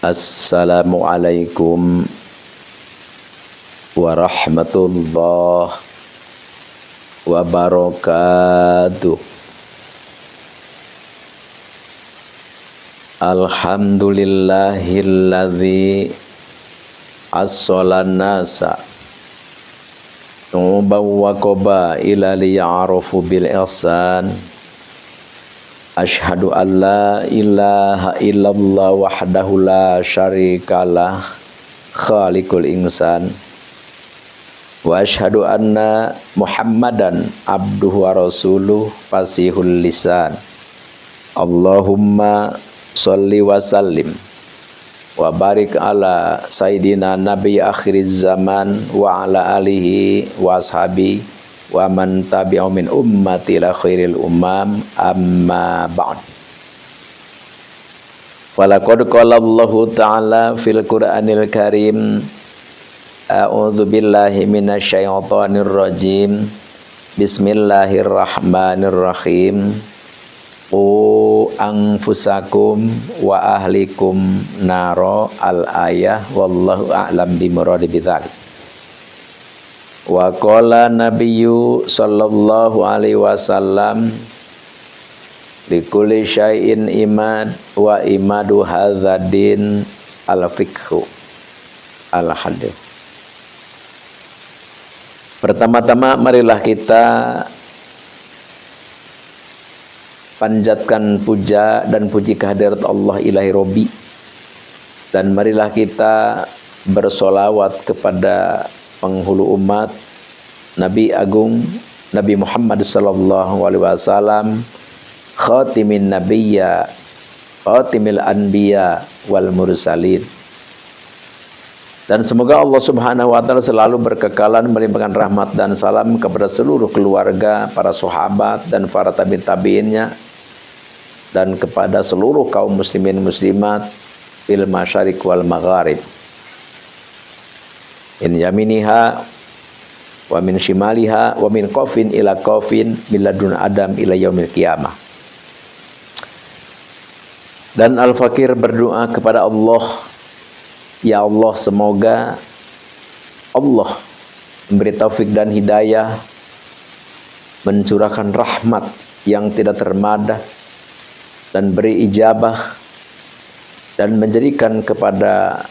Assalamualaikum warahmatullahi wabarakatuh. Alhamdulillahilladzi as-solan nasa nubaw wa qabaila liya'arufu bil ihsan. Asyhadu an la ilaha illallah wahdahu la syarikalah khaliqul insan wa asyhadu anna Muhammadan abduhu wa rasuluh fasihul lisan. Allahumma sholli wa sallim wa barik ala sayyidina nabi akhiriz zaman wa ala alihi wa ashabi wa man tabi'u min ummati la khairil umam, amma ba'd. Walaqad qala Allahu ta'ala fil Qur'anil Karim, a'udzu billahi minasyaitonir rajim, bismillahirrahmanirrahim, qu anfusakum wa ahlikum naro al-ayah wallahu a'lam bimuradi bidzalik. Wa qala nabiyyu sallallahu alaihi wasallam, likulli syai'in imad wa imadu hadzadin al-fiqhu al-hadith. Pertama-tama marilah kita panjatkan puja dan puji kehadirat Allah ilahi Robbi, dan marilah kita bersolawat kepada penghulu umat Nabi Agung Nabi Muhammad sallallahu alaihi wasallam, khatimin nabiyya khatimil anbiya wal mursalin. Dan semoga Allah Subhanahu wa taala selalu berkekalan melimpahkan rahmat dan salam kepada seluruh keluarga, para sahabat dan para tabi'in-tabi'innya, dan kepada seluruh kaum muslimin muslimat fil masyariq wal magharib, in yaminiha wa min shimaliha wa min qafin ila qafin min ladun adam ila yaumil qiyamah. Dan Al-Fakir berdoa kepada Allah, ya Allah, semoga Allah memberi taufik dan hidayah, mencurahkan rahmat yang tidak termadah, dan beri ijabah, dan menjadikan kepada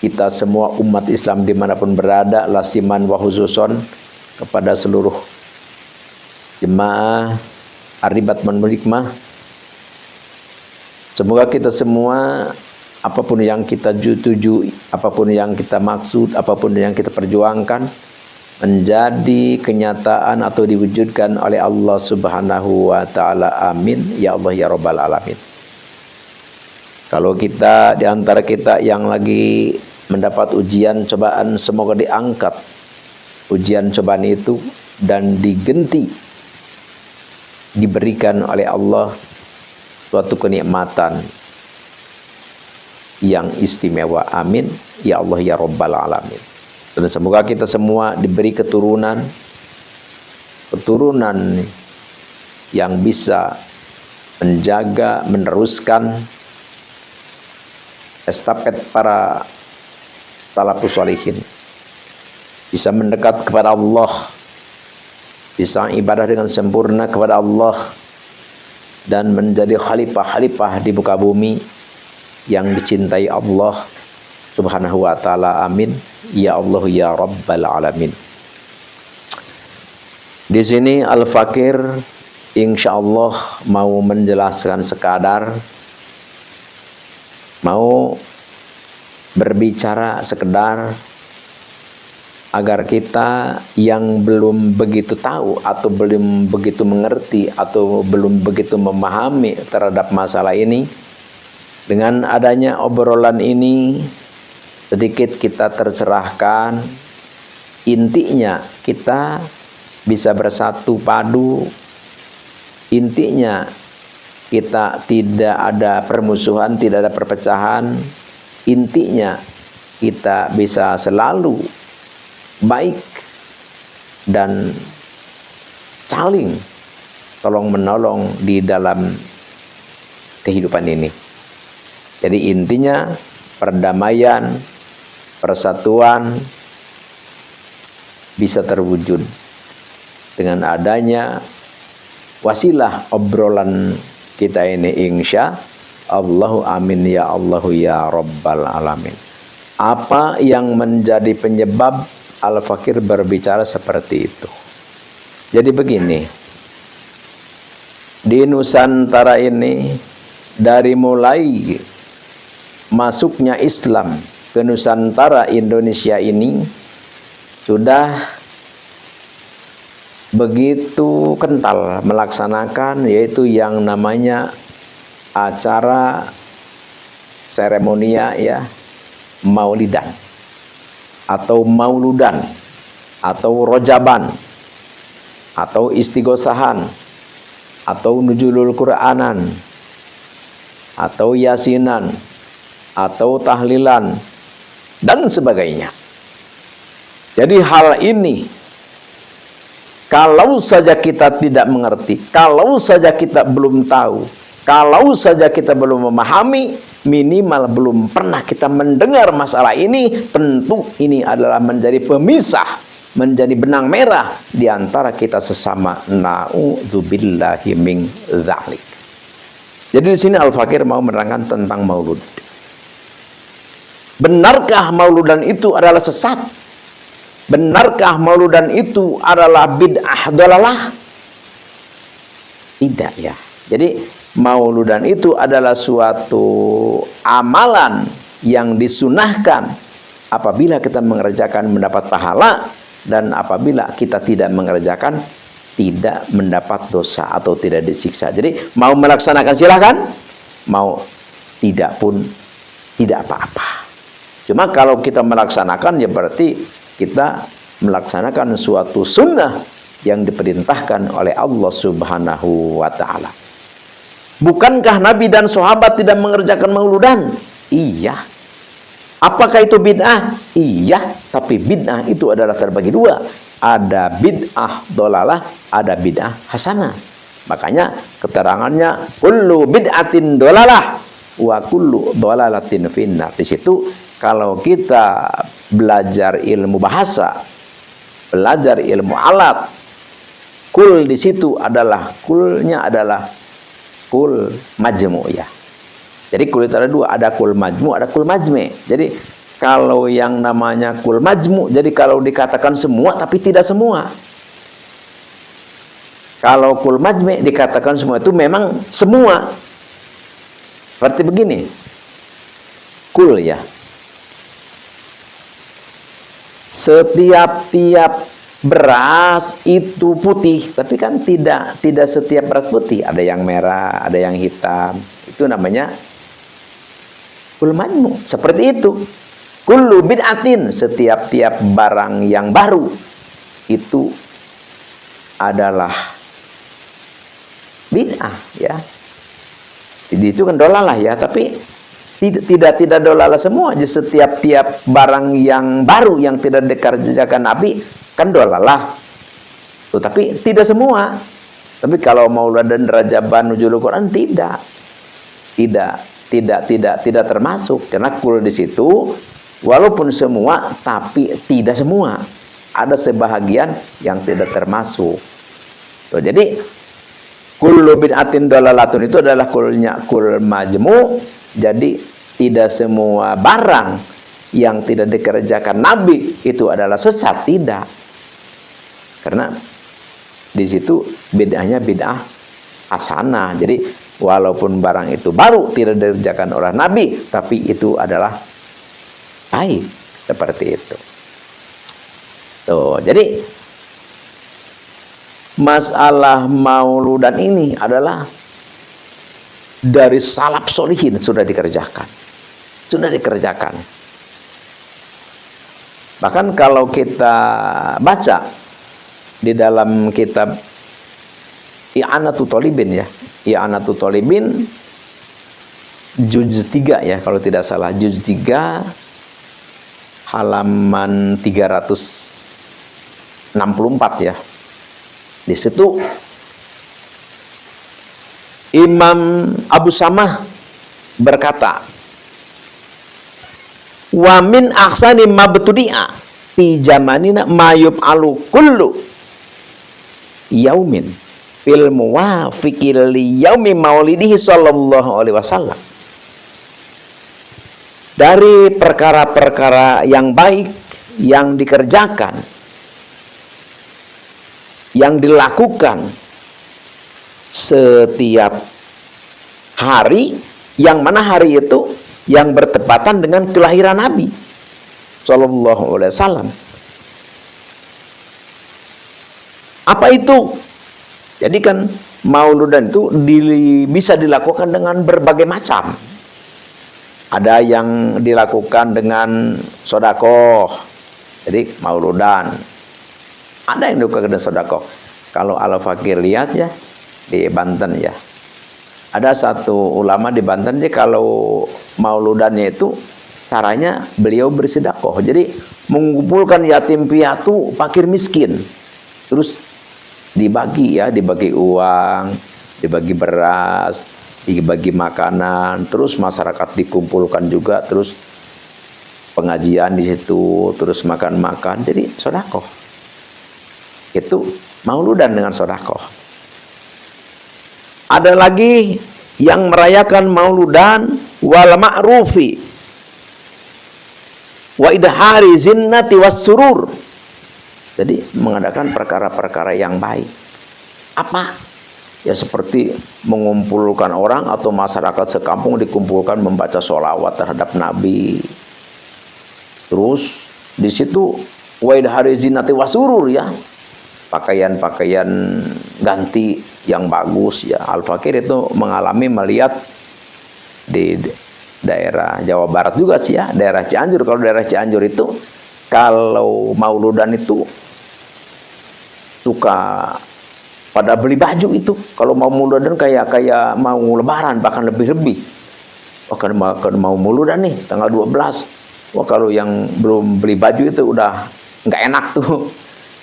kita semua umat Islam dimanapun berada, lasiman wa khususon kepada seluruh jemaah Aribat Manmulikmah. Semoga kita semua, apapun yang kita tuju, apapun yang kita maksud, apapun yang kita perjuangkan, menjadi kenyataan atau diwujudkan oleh Allah Subhanahu wa ta'ala. Amin ya Allah ya Rabbal alamin. Kalau kita, di antara kita yang lagi mendapat ujian cobaan, semoga diangkat ujian cobaan itu dan digenti, diberikan oleh Allah suatu kenikmatan yang istimewa. Amin ya Allah ya Rabbal alamin. Dan semoga kita semua diberi keturunan yang bisa menjaga, meneruskan estafet para salafus sholihin, bisa mendekat kepada Allah, bisa ibadah dengan sempurna kepada Allah, dan menjadi khalifah-khalifah di muka bumi yang dicintai Allah Subhanahu wa ta'ala. Amin ya Allah ya Rabbal alamin. Di sini Al-Fakir insyaallah mau menjelaskan sekadar, mau berbicara sekedar agar kita yang belum begitu tahu atau belum begitu mengerti atau belum begitu memahami terhadap masalah ini, dengan adanya obrolan ini sedikit kita tercerahkan. Intinya kita bisa bersatu padu, intinya kita tidak ada permusuhan, tidak ada perpecahan, intinya kita bisa selalu baik dan saling tolong menolong di dalam kehidupan ini. Jadi intinya perdamaian, persatuan bisa terwujud dengan adanya wasilah obrolan kita ini, insya Allahu amin ya Allahu ya Rabbal alamin. Apa yang menjadi penyebab Al-Fakir berbicara seperti itu? Jadi begini, di Nusantara ini dari mulai masuknya Islam ke Nusantara Indonesia ini sudah begitu kental melaksanakan yaitu yang namanya acara seremonia ya, maulidan atau mauludan atau rojaban atau istighosahan atau nuzulul Qur'anan atau yasinan atau tahlilan dan sebagainya. Jadi hal ini kalau saja kita tidak mengerti, kalau saja kita belum tahu, kalau saja kita belum memahami, minimal belum pernah kita mendengar masalah ini, tentu ini adalah menjadi pemisah, menjadi benang merah di antara kita sesama. Na'udzubillahi min dzalik. Jadi di sini Al-Fakir mau menerangkan tentang maulud. Benarkah mauludan itu adalah sesat? Benarkah mauludan itu adalah bid'ah dolalah? Tidak ya. Jadi mauludan itu adalah suatu amalan yang disunahkan apabila kita mengerjakan mendapat pahala, dan apabila kita tidak mengerjakan tidak mendapat dosa atau tidak disiksa. Jadi mau melaksanakan silahkan, mau tidak pun tidak apa-apa. Cuma kalau kita melaksanakan ya berarti kita melaksanakan suatu sunnah yang diperintahkan oleh Allah Subhanahu wa ta'ala. Bukankah Nabi dan sahabat tidak mengerjakan mauludan? Iya. Apakah itu bid'ah? Iya. Tapi bid'ah itu adalah terbagi dua. Ada bid'ah dolalah, ada bid'ah hasanah. Makanya keterangannya kullu bid'atin dolalah wa kullu dolalatin finnar. Di situ kalau kita belajar ilmu bahasa, belajar ilmu alat, kul di situ adalah kulnya adalah kul majmu ya. Jadi kul itu ada dua, ada kul majmu, ada kul majme. Jadi kalau yang namanya kul majmu, jadi kalau dikatakan semua tapi tidak semua. Kalau kul majme dikatakan semua itu memang semua. Seperti begini. Kul ya. Setiap beras itu putih, tapi kan tidak setiap beras putih, ada yang merah, ada yang hitam. Itu namanya kul majmu. Seperti itu. Kullu bid'atin, setiap barang yang baru itu adalah bid'ah ya. Jadi itu kan dolalah ya, tapi tidak dolalah semua. Jadi setiap barang yang baru yang tidak dikerjakan Nabi kan dolalah. Tapi tidak semua. Tapi kalau maulud dan rajaban nuzulul Quran tidak termasuk, karena kul di situ walaupun semua tapi tidak semua. Ada sebahagian yang tidak termasuk. Tuh, jadi kullu bid'atin dalalatun itu adalah kulnya kul majmu. Jadi tidak semua barang yang tidak dikerjakan Nabi itu adalah sesat, tidak. Karena di situ bid'ahnya bid'ah hasanah. Jadi walaupun barang itu baru tidak dikerjakan oleh Nabi, tapi itu adalah baik, seperti itu. Tuh, jadi masalah mauludan ini adalah dari salaf solihin sudah dikerjakan. Bahkan kalau kita baca di dalam kitab I'anatul Talibin ya, I'anatul Talibin juz 3 ya, kalau tidak salah juz 3 halaman 364 ya. Di situ Imam Abu Samah berkata, Wa min ahsani mabtudi'a fi zamanina ma yub'alu kullu yaumin fil muwafiqil li yaumi maulidihi sallallahu alaihi wasallam. Dari perkara-perkara yang baik yang dikerjakan, yang dilakukan setiap hari, yang mana hari itu yang bertepatan dengan kelahiran Nabi sallallahu alaihi wasallam. Apa itu? Jadi kan mauludan itu bisa dilakukan dengan berbagai macam. Ada yang dilakukan dengan sodakoh, jadi mauludan. Ada yang dilakukan dengan sodakoh. Kalau Al-Fakir lihat ya di Banten ya, ada satu ulama di Banten dia kalau mauludannya itu caranya beliau bersedekah. Jadi mengumpulkan yatim piatu, fakir miskin, terus dibagi ya, dibagi uang, dibagi beras, dibagi makanan, terus masyarakat dikumpulkan juga, terus pengajian di situ, terus makan-makan, jadi sedekah. Itu mauludan dengan sedekah. Ada lagi yang merayakan mauludan wal ma'rufi wa idhari zinnati was surur. Jadi mengadakan perkara-perkara yang baik. Apa? Ya seperti mengumpulkan orang atau masyarakat sekampung dikumpulkan membaca sholawat terhadap Nabi. Terus di situ wa idhari zinnati was surur ya. Pakaian-pakaian ganti yang bagus ya. Al-Fakir itu melihat di daerah Jawa Barat juga sih ya, daerah Cianjur. Kalau daerah Cianjur itu kalau mauludan itu suka pada beli baju itu. Kalau mau mauludan kayak mau lebaran, bahkan lebih-lebih. Oh, kan mau mauludan nih tanggal 12. Wah, kalau yang belum beli baju itu udah nggak enak tuh.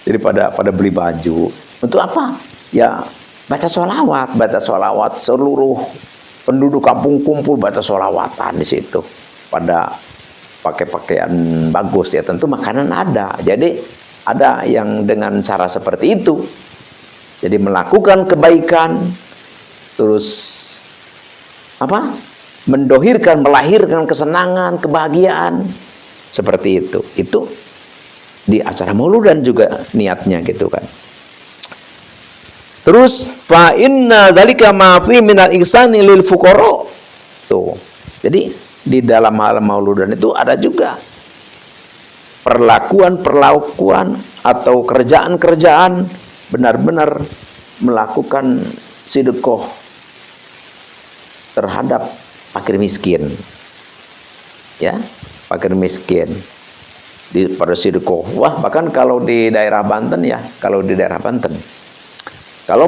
Jadi pada beli baju. Untuk apa? Ya baca sholawat, seluruh penduduk kampung kumpul baca sholawatan di situ. Pada pakai pakaian bagus ya, tentu makanan ada. Jadi ada yang dengan cara seperti itu. Jadi melakukan kebaikan, terus apa? Mendohirkan, melahirkan kesenangan, kebahagiaan. Seperti itu. Itu di acara mauludan juga niatnya gitu kan. Terus fa inna dzalika ma fi minal ihsani lil fuqara. Tuh. Jadi di dalam hal mauludan itu ada juga perlakuan atau kerjaan-kerjaan benar-benar melakukan sedekah terhadap fakir miskin. Ya, fakir miskin. Pada sedekah. Wah, bahkan kalau di daerah Banten ya, kalau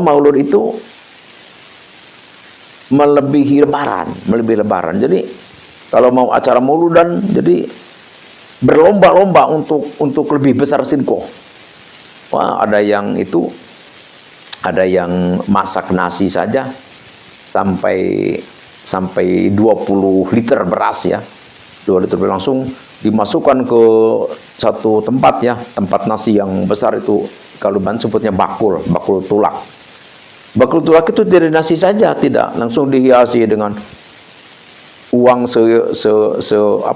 maulud itu melebihi lebaran. Jadi kalau mau acara mauludan, jadi berlomba-lomba untuk lebih besar sedekah. Wah, ada yang masak nasi saja sampai 20 liter beras ya. 2 liter beras langsung dimasukkan ke satu tempat ya, tempat nasi yang besar itu. Kalau Banten sebutnya bakul tulak. Bakul tulak itu dari nasi saja, tidak langsung dihiasi dengan uang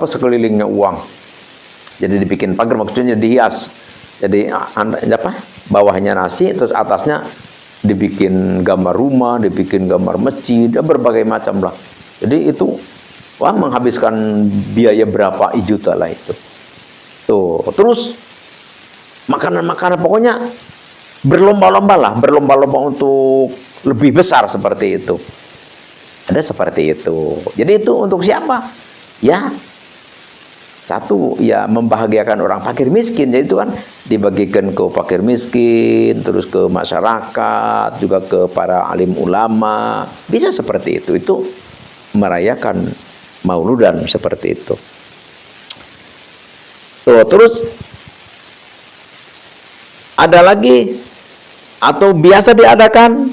sekelilingnya uang. Jadi dibikin pagar, maksudnya dihias. Jadi bawahnya nasi, terus atasnya dibikin gambar rumah, dibikin gambar masjid, berbagai macam lah. Jadi itu menghabiskan biaya berapa juta lah itu. Tuh, terus makanan-makanan pokoknya berlomba-lomba untuk lebih besar seperti itu. Ada seperti itu. Jadi itu untuk siapa? Ya, satu ya membahagiakan orang fakir miskin. Jadi itu kan dibagikan ke fakir miskin, terus ke masyarakat, juga ke para alim ulama. Bisa seperti itu. Itu merayakan mauludan seperti itu. Tuh, terus ada lagi atau biasa diadakan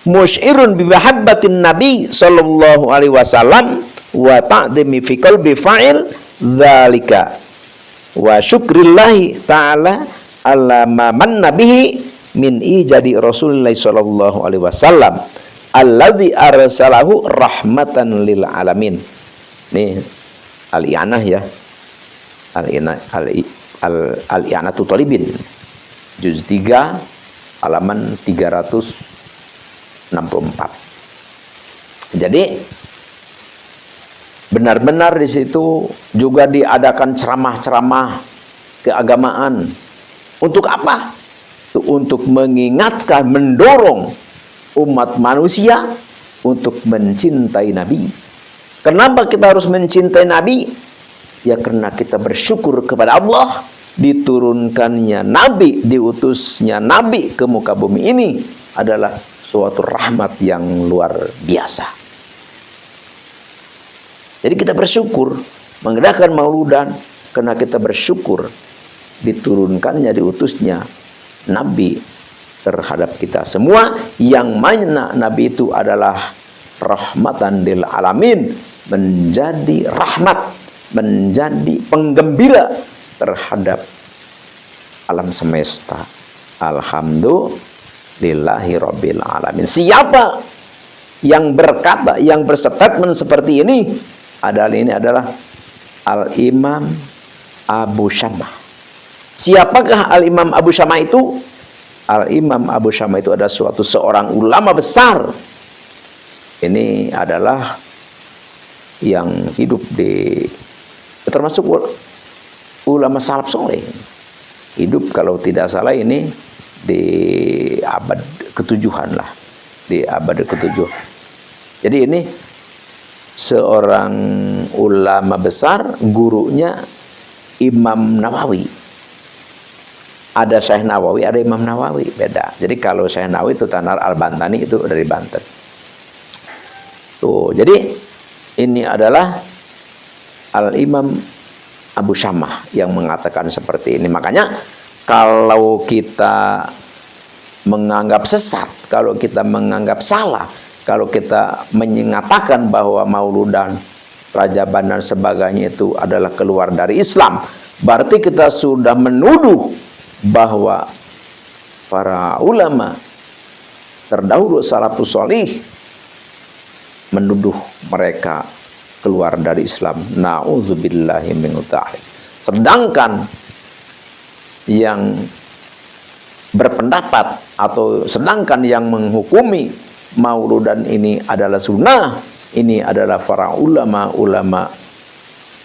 musyirun bi mahabbatin nabi sallallahu alaihi wasallam wa ta'dhimi fi qalbi fa'il dzalika wa syukrillahi ta'ala ala ma manna bihi min ijadi Rasulullah sallallahu alaihi wasallam alladzi arsalahu rahmatan lil alamin. Nih al-i'anah ya. Al-i'anatu talibin juz 3 halaman 364. Jadi benar-benar di situ juga diadakan ceramah-ceramah keagamaan. Untuk apa? Untuk mengingatkan, mendorong umat manusia untuk mencintai Nabi. Kenapa kita harus mencintai Nabi? Ya karena kita bersyukur kepada Allah diturunkannya Nabi, diutusnya Nabi ke muka bumi ini adalah suatu rahmat yang luar biasa. Jadi kita bersyukur mengadakan mauludan karena kita bersyukur diturunkannya, diutusnya Nabi terhadap kita semua, yang mana Nabi itu adalah rahmatan lil alamin, menjadi rahmat, menjadi penggembira terhadap alam semesta. Alhamdulillahi rabbil alamin. Siapa yang berkata, yang berstatement seperti ini adalah Al-Imam Abu Syamah. Siapakah Al-Imam Abu Syamah itu? Al-Imam Abu Syamah itu adalah seorang ulama besar. Ini adalah yang hidup di, termasuk ulama salaf soleh. Hidup kalau tidak salah ini di abad ke-7 lah. Di abad ke-7. Jadi ini seorang ulama besar, gurunya Imam Nawawi. Ada Syekh Nawawi, ada Imam Nawawi, beda. Jadi kalau Syekh Nawawi itu Tanar Al-Bantani, itu dari Banten. Tuh, jadi ini adalah Al-Imam Abu Syamah yang mengatakan seperti ini. Makanya kalau kita menganggap sesat, kalau kita menganggap salah, kalau kita mengatakan bahwa mauludan, rajaban dan sebagainya itu adalah keluar dari Islam, berarti kita sudah menuduh bahwa para ulama terdahulu salafus shalih menuduh mereka keluar dari Islam. Nauzubillahi min dzalik. Sedangkan yang berpendapat atau sedangkan yang menghukumi mauludan ini adalah sunnah, ini adalah para ulama-ulama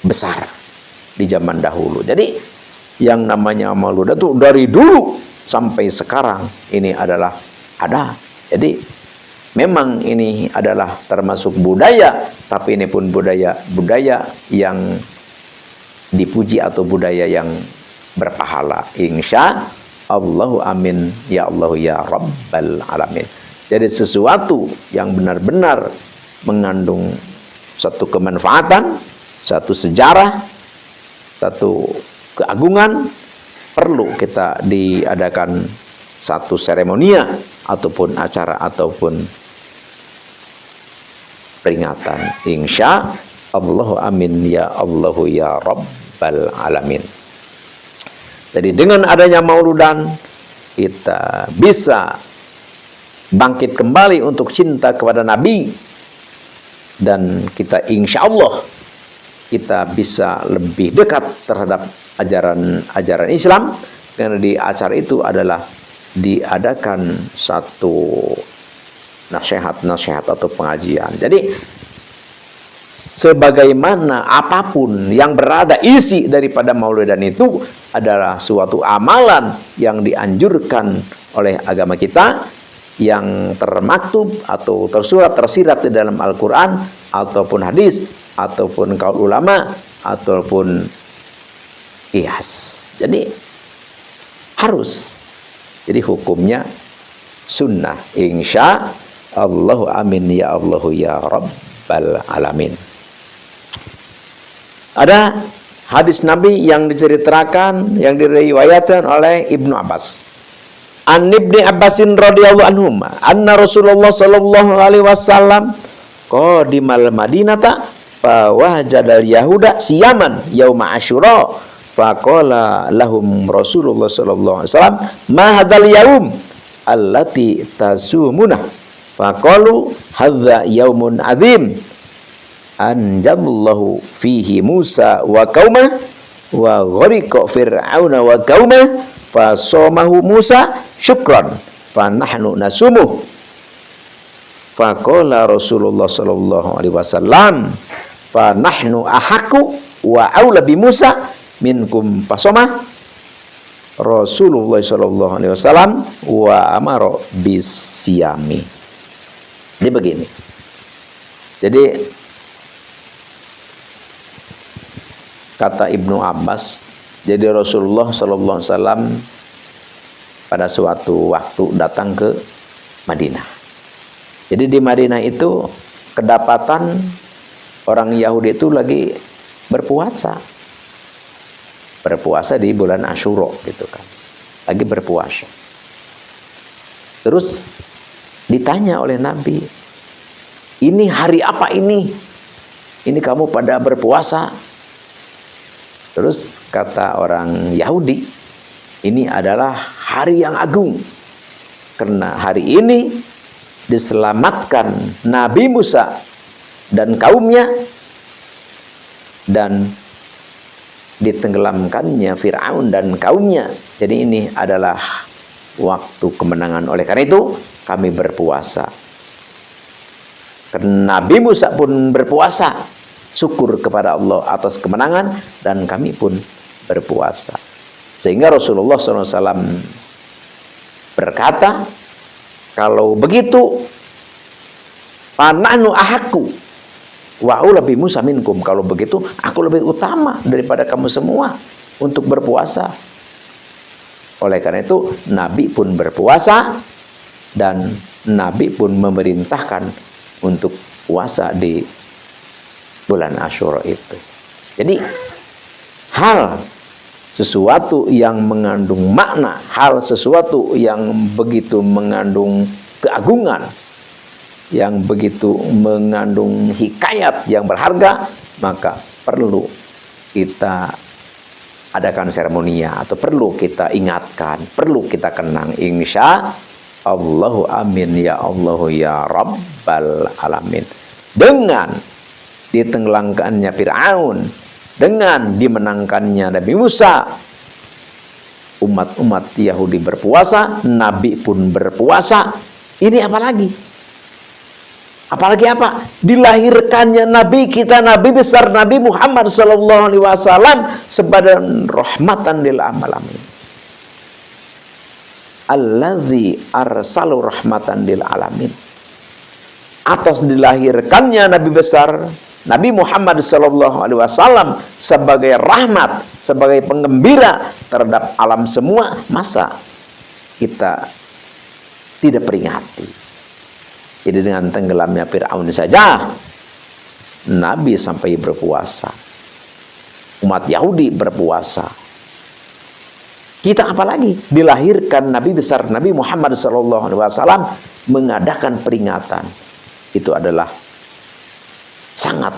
besar di zaman dahulu. Jadi yang namanya mauludan itu dari dulu sampai sekarang ini adalah ada. Jadi memang ini adalah termasuk budaya, tapi ini pun budaya yang dipuji atau budaya yang berpahala. Insya Allahu amin ya Allah ya Rabbal alamin. Jadi sesuatu yang benar-benar mengandung satu kemanfaatan, satu sejarah, satu keagungan, perlu kita diadakan satu seremonia ataupun acara ataupun peringatan. Insya Allahu amin ya Allahu ya Rabbal alamin. Jadi dengan adanya mauludan kita bisa bangkit kembali untuk cinta kepada Nabi, dan kita insya Allah kita bisa lebih dekat terhadap ajaran Islam, karena di acara itu adalah diadakan satu nasihat atau pengajian. Jadi sebagaimana apapun yang berada isi daripada maulidan itu adalah suatu amalan yang dianjurkan oleh agama kita, yang termaktub atau tersurat tersirat di dalam Al-Quran ataupun hadis ataupun kaul ulama ataupun qiyas. Jadi harus, jadi hukumnya sunnah. Insya Allahu amin ya Allahu ya Rabbal alamin. Ada hadis Nabi yang diceritakan, yang diriwayatkan oleh Ibnu Abbas. An Ibni Abbasin radhiyallahu anhuma anna Rasulullah sallallahu alaihi wasallam qadimal Madinata fa wajadal yahuda siyaman yauma asyura faqala lahum Rasulullah sallallahu alaihi wasallam ma hadzal yaum allati tasumuna faqalu hadza yaumun adzim anjallahu fihi Musa wa qaumah wa ghariqa fir'auna wa qaumah fa somahu Musa syukran fa nahnu nasumuh faqala Rasulullah sallallahu alaihi wasallam fa nahnu ahaku wa aula bi Musa minkum fasomah Rasulullah sallallahu alaihi wasallam wa amara bisyami. Jadi begini. Jadi kata Ibnu Abbas, jadi Rasulullah sallallahu alaihi wasallam pada suatu waktu datang ke Madinah. Jadi di Madinah itu kedapatan orang Yahudi itu lagi berpuasa. Berpuasa di bulan Asyura gitu kan. Lagi berpuasa. Terus ditanya oleh Nabi, "Ini hari apa ini? Ini kamu pada berpuasa?" Terus kata orang Yahudi, "Ini adalah hari yang agung. Karena hari ini diselamatkan Nabi Musa dan kaumnya dan ditenggelamkannya Fir'aun dan kaumnya. Jadi ini adalah waktu kemenangan. Oleh karena itu kami berpuasa. Karena Nabi Musa pun berpuasa, syukur kepada Allah atas kemenangan, dan kami pun berpuasa." Sehingga Rasulullah SAW berkata, kalau begitu panahnu ahaku wa lebih Musa minkum, kalau begitu aku lebih utama daripada kamu semua untuk berpuasa. Oleh karena itu Nabi pun berpuasa dan Nabi pun memerintahkan untuk puasa di bulan Asyura itu. Jadi hal sesuatu yang mengandung makna, hal sesuatu yang begitu mengandung keagungan, yang begitu mengandung hikayat yang berharga, maka perlu kita adakan seremoninya, atau perlu kita ingatkan, perlu kita kenang. Insya Allahu amin ya Allahu ya Rabbal alamin. Dengan ditenggelamkannya Fir'aun, dengan dimenangkannya Nabi Musa, umat-umat Yahudi berpuasa, Nabi pun berpuasa. Ini apa lagi? Apalagi apa? Dilahirkannya Nabi kita, Nabi besar Nabi Muhammad sallallahu alaihi wasallam sebagai rahmatan lil alamin. Allazi arsalu rahmatan lil alamin. Atas dilahirkannya Nabi besar Nabi Muhammad sallallahu alaihi wasallam sebagai rahmat, sebagai penggembira terhadap alam semua, masa kita tidak peringati? Jadi dengan tenggelamnya Fir'aun saja Nabi sampai berpuasa, umat Yahudi berpuasa. Kita apalagi dilahirkan Nabi besar Nabi Muhammad sallallahu alaihi wasallam mengadakan peringatan. Itu adalah sangat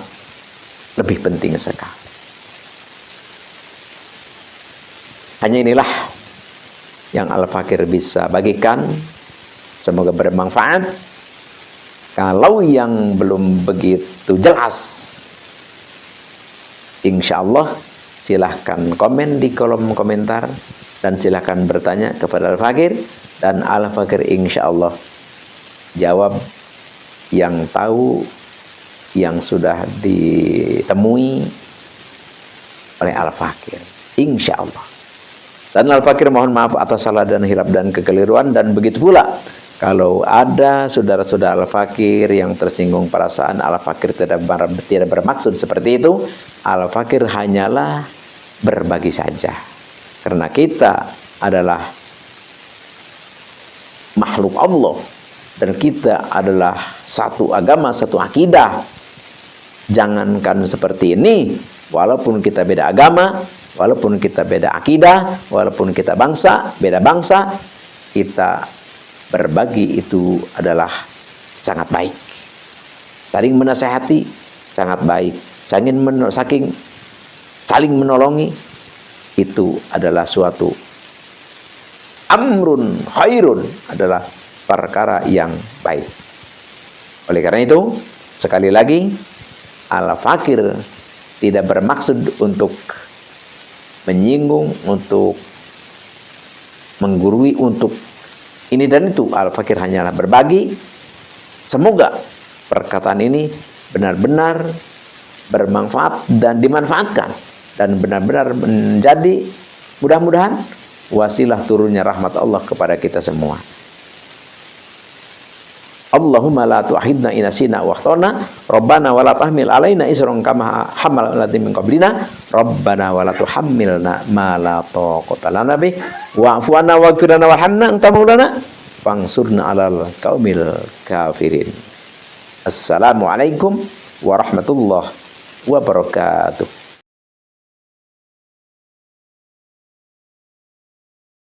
lebih penting sekali. Hanya inilah yang Al-Fakir bisa bagikan. Semoga bermanfaat. Kalau yang belum begitu jelas, insya Allah silahkan komen di kolom komentar, dan silahkan bertanya kepada Al-Fakir, dan Al-Fakir insya Allah jawab yang tahu, yang sudah ditemui oleh Al-Fakir, insya Allah. Dan Al-Fakir mohon maaf atas salah dan hilaf dan kekeliruan. Dan begitu pula kalau ada saudara-saudara Al-Fakir yang tersinggung perasaan, Al-Fakir tidak bermaksud seperti itu. Al-Fakir hanyalah berbagi saja, karena kita adalah makhluk Allah dan kita adalah satu agama, satu akidah. Jangankan seperti ini, walaupun kita beda agama, walaupun kita beda akidah, walaupun kita beda bangsa, kita berbagi itu adalah sangat baik. Saling menasehati sangat baik. saking saling menolongi, itu adalah suatu amrun khairun, adalah perkara yang baik. Oleh karena itu, sekali lagi, al-fakir tidak bermaksud untuk menyinggung, untuk menggurui, untuk ini dan itu. Al-fakir hanyalah berbagi. Semoga perkataan ini benar-benar bermanfaat dan dimanfaatkan, dan benar-benar menjadi mudah-mudahan wasilah turunnya rahmat Allah kepada kita semua. Allahumma la tu'ahidna inasina wa akhtana, Rabbana wa la tahmil alaina isran kama hamal alladzi min qablina, Rabbana wa la tuhammilna ma la taqata lana bih, wa'fu 'anna waghfir lana warhamna anta maulana fansurna 'alal qaumil kafirin. Assalamualaikum warahmatullahi wabarakatuh.